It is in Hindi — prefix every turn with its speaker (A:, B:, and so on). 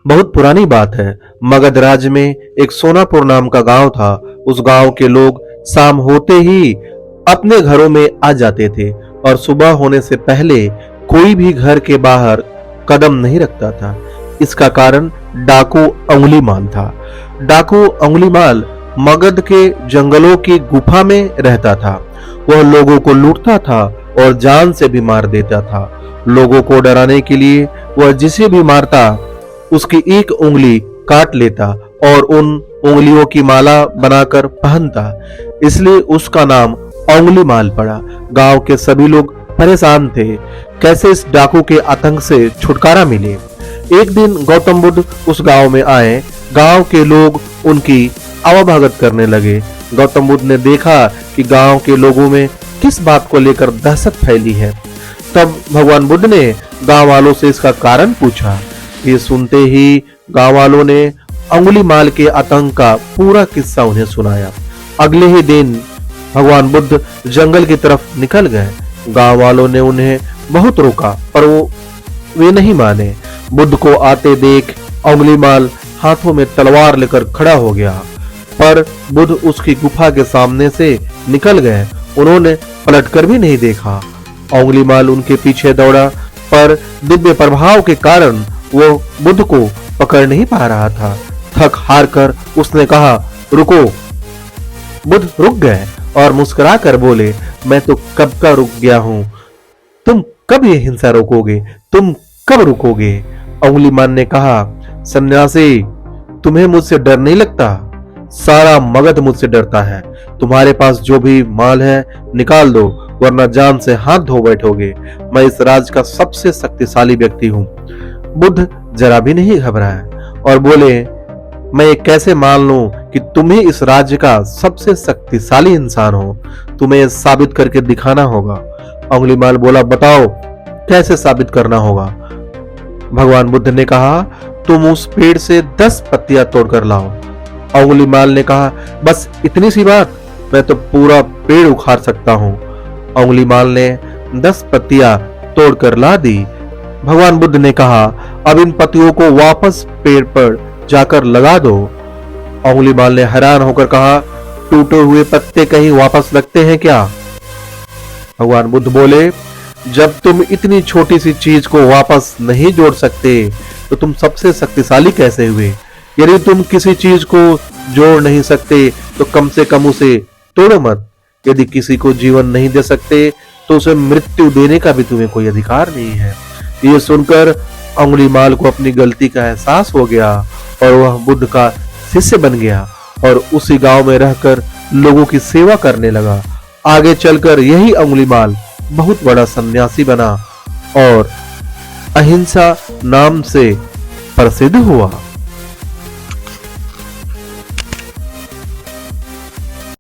A: बहुत पुरानी बात है। मगध राज्य में एक सोनापुर नाम का गांव था। उस गांव के लोग शाम होते ही अपने घरों में आ जाते थे और सुबह होने से पहले कोई भी घर के बाहर कदम नहीं रखता था। इसका कारण डाकू अंगुलीमाल था। डाकू अंगुलीमाल मगध के जंगलों की गुफा में रहता था। वह लोगों को लूटता था और जान से भी मार देता था। लोगों को डराने के लिए वह जिसे भी मारता उसकी एक उंगली काट लेता और उन उंगलियों की माला बनाकर पहनता। इसलिए उसका नाम अंगुलीमाल पड़ा। गांव के सभी लोग परेशान थे, कैसे इस डाकू के आतंक से छुटकारा मिले। एक दिन गौतम बुद्ध उस गांव में आए। गांव के लोग उनकी आवभगत करने लगे। गौतम बुद्ध ने देखा कि गांव के लोगों में किस बात को लेकर दहशत फैली है। तब भगवान बुद्ध ने गांव वालों से इसका कारण पूछा। ये सुनते ही गांव वालों ने अंगुलीमाल के आतंक का पूरा किस्सा उन्हें सुनाया। अगले ही दिन भगवान बुद्ध जंगल की तरफ निकल गए। गांव वालों ने उन्हें बहुत रोका पर वे नहीं माने। बुद्ध को आते देख अंगुलीमाल हाथों में तलवार लेकर खड़ा हो गया, पर बुद्ध उसकी गुफा के सामने से निकल गए। उन्होंने पलटकर भी नहीं देखा। अंगुलीमाल उनके पीछे दौड़ा, पर दिव्य प्रभाव के कारण वो बुद्ध को पकड़ नहीं पा रहा था। थक हार कर उसने कहा, रुको। बुद्ध रुक गए और मुस्कुरा कर बोले, मैं तो कब का रुक गया हूं। तुम कब ये हिंसा रोकोगे? तुम कब रुकोगे? अंगुलीमाल ने कहा, सन्यासी, तुम्हें मुझसे डर नहीं लगता? सारा मगध मुझसे डरता है। तुम्हारे पास जो भी माल है निकाल दो, वरना जान से हाथ धो बैठोगे। मैं इस राज्य का सबसे शक्तिशाली व्यक्ति हूं। बुद्ध जरा भी नहीं घबराए और बोले, मैं ये कैसे मान लूं कि तुम ही इस राज्य का सबसे शक्तिशाली इंसान हो? तुम्हें साबित करके दिखाना होगा। अंगुलीमाल बोला, बताओ कैसे साबित करना होगा? भगवान बुद्ध ने कहा, तुम उस पेड़ से 10 पत्तियां तोड़कर लाओ। अंगुलीमाल ने कहा, बस इतनी सी बात? मैं तो पूरा पेड़ उखाड़ सकता हूं। अंगुलीमाल ने 10 पत्तियां तोड़कर ला दी। भगवान बुद्ध ने कहा, अब इन पत्तियों को वापस पेड़ पर जाकर लगा दो। अंगुलीमाल ने हैरान होकर कहा, टूटे हुए पत्ते कहीं वापस लगते हैं क्या? भगवान बुद्ध बोले, जब तुम इतनी छोटी सी चीज को वापस नहीं जोड़ सकते तो तुम सबसे शक्तिशाली कैसे हुए? यदि तुम किसी चीज को जोड़ नहीं सकते तो कम से कम उसे तोड़ो मत। यदि किसी को जीवन नहीं दे सकते तो उसे मृत्यु देने का भी तुम्हें कोई अधिकार नहीं है। ये सुनकर अंगुलीमाल को अपनी गलती का एहसास हो गया और वह बुद्ध का शिष्य बन गया और उसी गांव में रहकर लोगों की सेवा करने लगा। आगे चलकर यही अंगुलीमाल बहुत बड़ा सन्यासी बना और अहिंसा नाम से प्रसिद्ध हुआ।